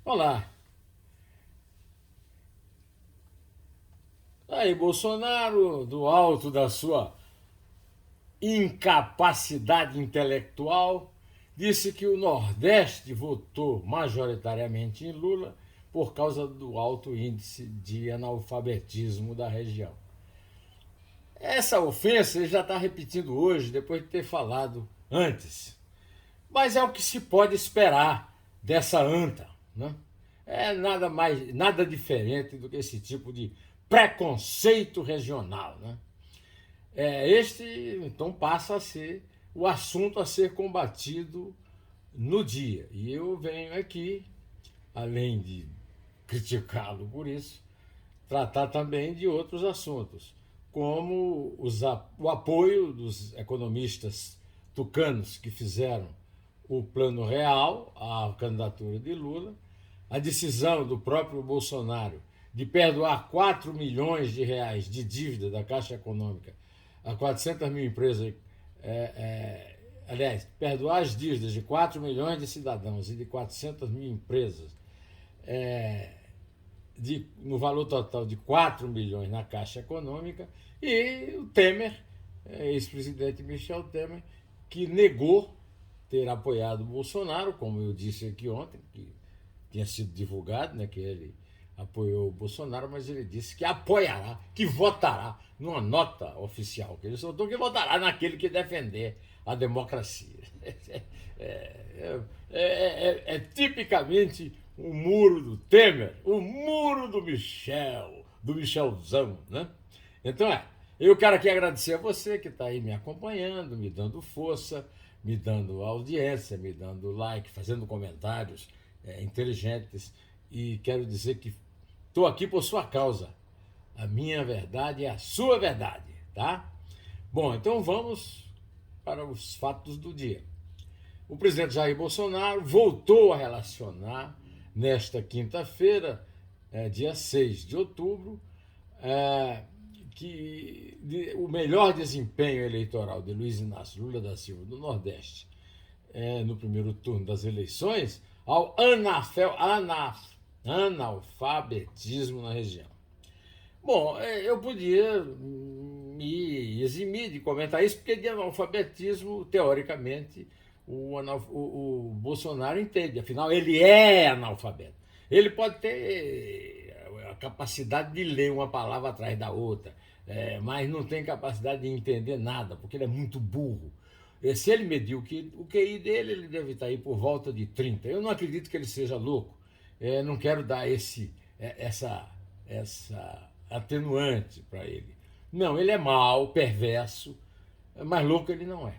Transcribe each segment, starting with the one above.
Olá. Aí, Bolsonaro, do alto da sua incapacidade intelectual, disse que o Nordeste votou majoritariamente em Lula por causa do alto índice de analfabetismo da região. Essa ofensa ele já está repetindo hoje, depois de ter falado antes. Mas é o que se pode esperar dessa anta, né? É nada mais, nada diferente do que esse tipo de preconceito regional, né? Este então passa a ser o assunto a ser combatido no dia. E eu venho aqui, além de criticá-lo por isso, tratar também de outros assuntos, como o apoio dos economistas tucanos que fizeram o plano real à candidatura de Lula, a decisão do próprio Bolsonaro de perdoar 4 milhões de reais de dívida da Caixa Econômica a 400 mil empresas, aliás, perdoar as dívidas de 4 milhões de cidadãos e de 400 mil empresas, no valor total de 4 milhões na Caixa Econômica, e o Temer, ex-presidente Michel Temer, que negou ter apoiado o Bolsonaro, como eu disse aqui ontem, que tinha sido divulgado, né, que ele apoiou o Bolsonaro, mas ele disse que apoiará, que votará numa nota oficial que ele soltou, que votará naquele que defender a democracia. É tipicamente o muro do Temer, o muro do Michelzão, né? Então eu quero aqui agradecer a você que está aí me acompanhando, me dando força, me dando audiência, me dando like, fazendo comentários inteligentes, e quero dizer que estou aqui por sua causa. A minha verdade é a sua verdade, tá? Bom, então vamos para os fatos do dia. O presidente Jair Bolsonaro voltou a relacionar nesta quinta-feira, dia 6 de outubro, o melhor desempenho eleitoral de Luiz Inácio Lula da Silva do Nordeste no primeiro turno das eleições ao analfabetismo na região. Bom, eu podia me eximir de comentar isso, porque de analfabetismo, teoricamente, o Bolsonaro entende, afinal, ele é analfabeto. Ele pode ter a capacidade de ler uma palavra atrás da outra, mas não tem capacidade de entender nada, porque ele é muito burro. Se ele medir o QI dele, ele deve estar aí por volta de 30. Eu não acredito que ele seja louco. Não quero dar essa atenuante para ele. Não, ele é mau, perverso, mas louco ele não é.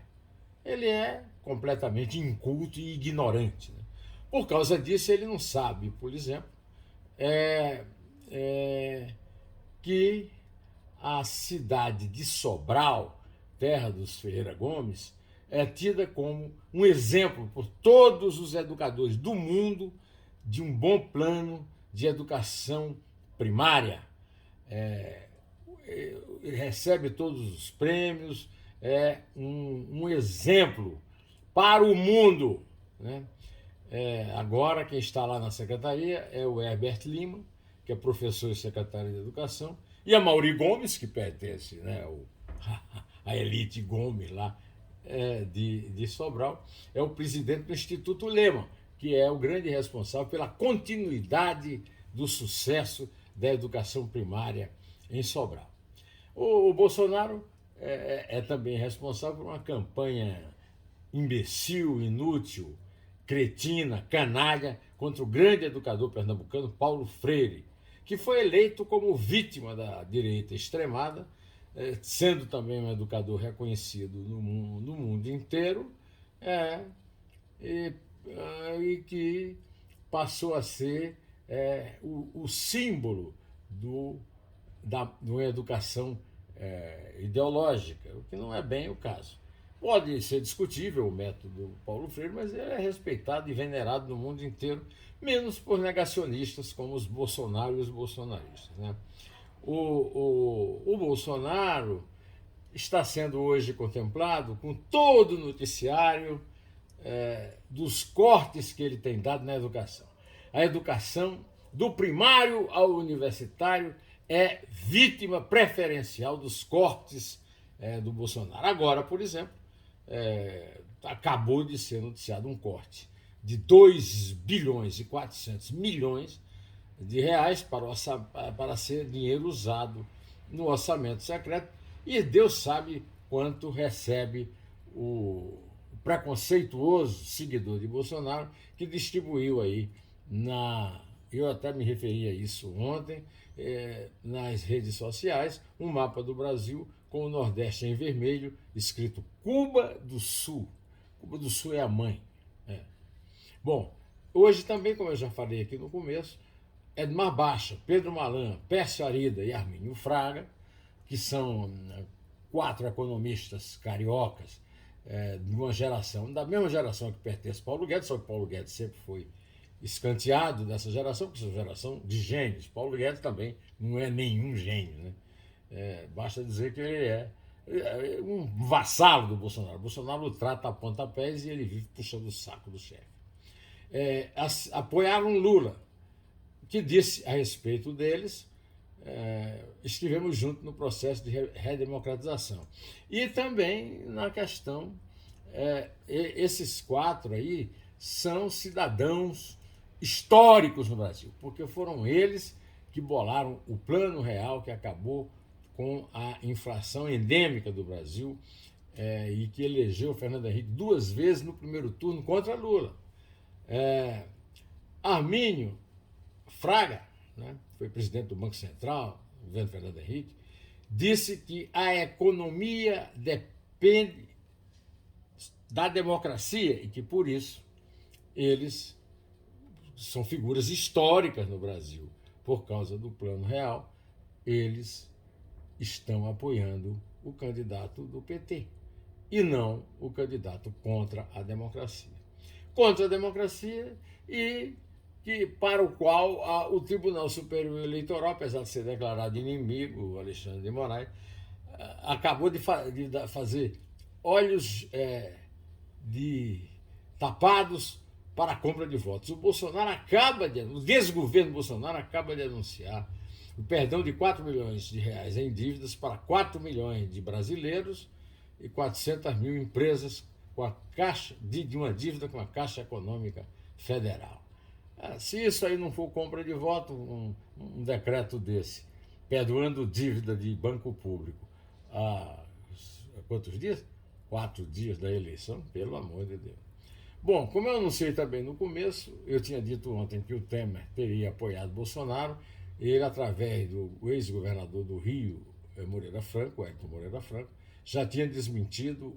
Ele é completamente inculto e ignorante, né? Por causa disso, ele não sabe, por exemplo, que a cidade de Sobral, terra dos Ferreira Gomes, é tida como um exemplo por todos os educadores do mundo de um bom plano de educação primária. Recebe todos os prêmios, é um exemplo para o mundo, né? Agora quem está lá na secretaria é o Herbert Lima, que é professor e secretário de Educação, e a Mauri Gomes, que pertence, né, a elite Gomes lá de Sobral, é o presidente do Instituto Lema, que é o grande responsável pela continuidade do sucesso da educação primária em Sobral. O Bolsonaro é também responsável por uma campanha imbecil, inútil, cretina, canalha contra o grande educador pernambucano Paulo Freire, que foi eleito como vítima da direita extremada, sendo também um educador reconhecido no mundo inteiro, e que passou a ser o símbolo de uma educação ideológica, o que não é bem o caso. Pode ser discutível o método do Paulo Freire, mas ele é respeitado e venerado no mundo inteiro, menos por negacionistas como os Bolsonaro e os bolsonaristas, né? O Bolsonaro está sendo hoje contemplado com todo o noticiário dos cortes que ele tem dado na educação. a educação, do primário ao universitário, é vítima preferencial dos cortes do Bolsonaro. Agora, por exemplo, acabou de ser noticiado um corte de 2 bilhões e 400 milhões de reais para ser dinheiro usado no orçamento secreto, e Deus sabe quanto recebe o preconceituoso seguidor de Bolsonaro que distribuiu aí eu até me referi a isso ontem, nas redes sociais, um mapa do Brasil com o Nordeste em vermelho, escrito Cuba do Sul. Cuba do Sul é a mãe. Bom, hoje também, como eu já falei aqui no começo, Edmar Baixa, Pedro Malan, Pércio Arida e Armínio Fraga, que são 4 economistas cariocas de uma geração, da mesma geração que pertence a Paulo Guedes, só que Paulo Guedes sempre foi escanteado dessa geração, porque é uma geração de gênios. Paulo Guedes também não é nenhum gênio, né? Basta dizer que ele é um vassalo do Bolsonaro. O Bolsonaro o trata a pontapés e ele vive puxando o saco do chefe. Apoiaram Lula, que disse a respeito deles, estivemos juntos no processo de redemocratização. E também na questão, esses 4 aí são cidadãos históricos no Brasil, porque foram eles que bolaram o Plano Real que acabou com a inflação endêmica do Brasil e que elegeu Fernando Henrique 2 vezes no primeiro turno contra Lula. Armínio Fraga, né, foi presidente do Banco Central, governo Fernando Henrique, disse que a economia depende da democracia e que, por isso, eles são figuras históricas no Brasil. Por causa do Plano Real, eles estão apoiando o candidato do PT e não o candidato contra a democracia. Contra a democracia e para o qual o Tribunal Superior Eleitoral, apesar de ser declarado inimigo, o Alexandre de Moraes, acabou de fazer olhos tapados para a compra de votos. O desgoverno Bolsonaro acaba de anunciar o perdão de 4 milhões de reais em dívidas para 4 milhões de brasileiros e 400 mil empresas com a caixa de uma dívida com a Caixa Econômica Federal. Se isso aí não for compra de voto, um decreto desse, perdoando dívida de banco público há quantos dias? 4 dias da eleição, pelo amor de Deus. Bom, como eu anunciei também no começo, eu tinha dito ontem que o Temer teria apoiado Bolsonaro, ele, através do ex-governador do Rio, Moreira Franco, Elton Moreira Franco, já tinha desmentido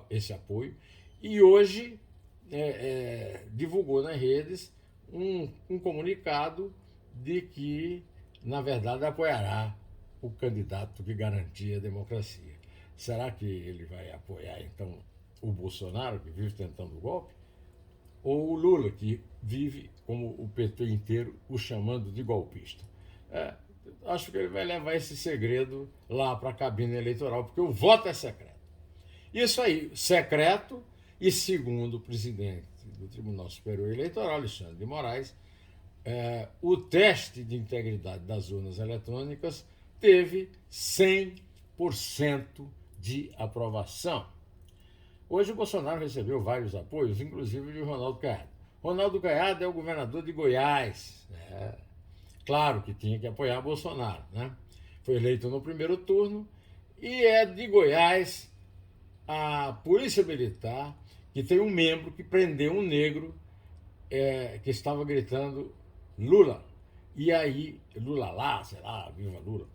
esse apoio e hoje divulgou nas redes um comunicado de que, na verdade, apoiará o candidato que garantia a democracia. Será que ele vai apoiar, então, o Bolsonaro, que vive tentando o golpe, ou o Lula, que vive, como o PT inteiro, o chamando de golpista? Acho que ele vai levar esse segredo lá para a cabine eleitoral, porque o voto é secreto. Isso aí, secreto, e segundo o presidente do Tribunal Superior Eleitoral, Alexandre de Moraes, o teste de integridade das urnas eletrônicas teve 100% de aprovação. Hoje o Bolsonaro recebeu vários apoios, inclusive de Ronaldo Caiado. Ronaldo Caiado é o governador de Goiás. Claro que tinha que apoiar Bolsonaro, né? Foi eleito no primeiro turno e é de Goiás a Polícia Militar que tem um membro que prendeu um negro que estava gritando Lula. E aí, Lula lá, sei lá, viva Lula.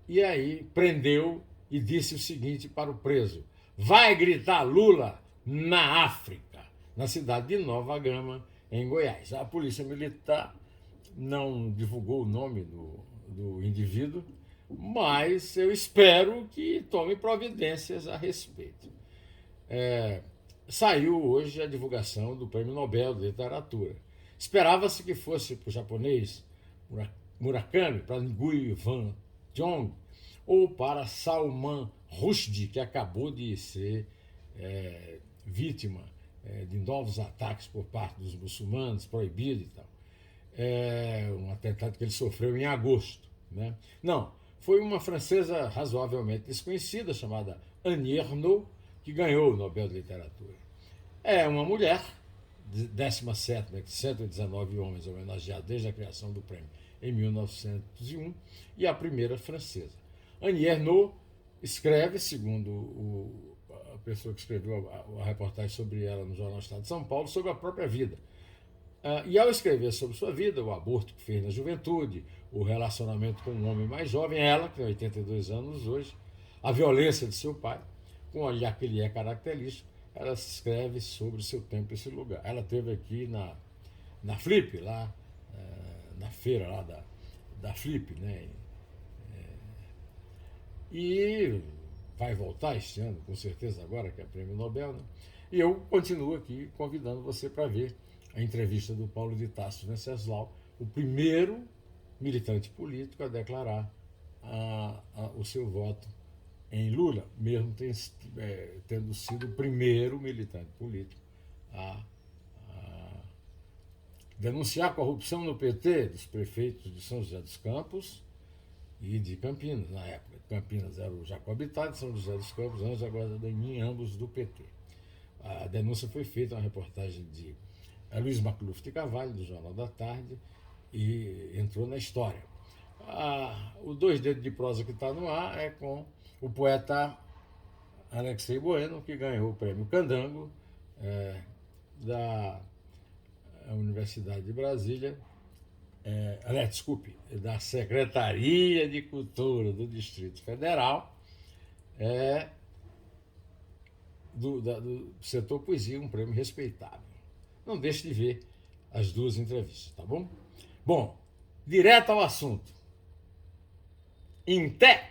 E aí prendeu e disse o seguinte para o preso: vai gritar Lula na África, na cidade de Nova Gama, em Goiás. A Polícia Militar não divulgou o nome do indivíduo, mas eu espero que tome providências a respeito. Saiu hoje a divulgação do Prêmio Nobel de Literatura. Esperava-se que fosse para o japonês Murakami, para Nguyen Van Thiong, ou para Salman Rushdie, que acabou de ser vítima de novos ataques por parte dos muçulmanos, proibido e tal. um atentado que ele sofreu em agosto. Né? Não, foi uma francesa razoavelmente desconhecida, chamada Annie Ernaux, que ganhou o Nobel de Literatura. É uma mulher, 17ª entre 119 homens homenageados desde a criação do prêmio em 1901, e a primeira francesa. Annie Ernaux escreve, segundo a pessoa que escreveu a reportagem sobre ela no Jornal Estado de São Paulo, sobre a própria vida. E ao escrever sobre sua vida, o aborto que fez na juventude, o relacionamento com um homem mais jovem, ela, que tem 82 anos hoje, a violência de seu pai, com aquele característico, ela escreve sobre seu tempo e esse lugar. Ela esteve aqui na Flip, lá na feira lá da Flip, né? E vai voltar este ano, com certeza, agora que é prêmio Nobel, né? E eu continuo aqui convidando você para ver a entrevista do Paulo de Tarso Venceslau, o primeiro militante político a declarar o seu voto em Lula, mesmo tendo sido o primeiro militante político a denunciar a corrupção no PT dos prefeitos de São José dos Campos e de Campinas, na época. Campinas era o Jacobitade, São José dos Campos, Anjo Guarani, ambos do PT. A denúncia foi feita na reportagem de Luiz Macluf de Carvalho, do Jornal da Tarde, e entrou na história. O Dois Dedos de Prosa que está no ar é com o poeta Alexei Bueno, que ganhou o prêmio Candango da Universidade de Brasília, da Secretaria de Cultura do Distrito Federal, do setor poesia, um prêmio respeitável. Não deixe de ver as duas entrevistas, tá bom? Bom, direto ao assunto. Em té!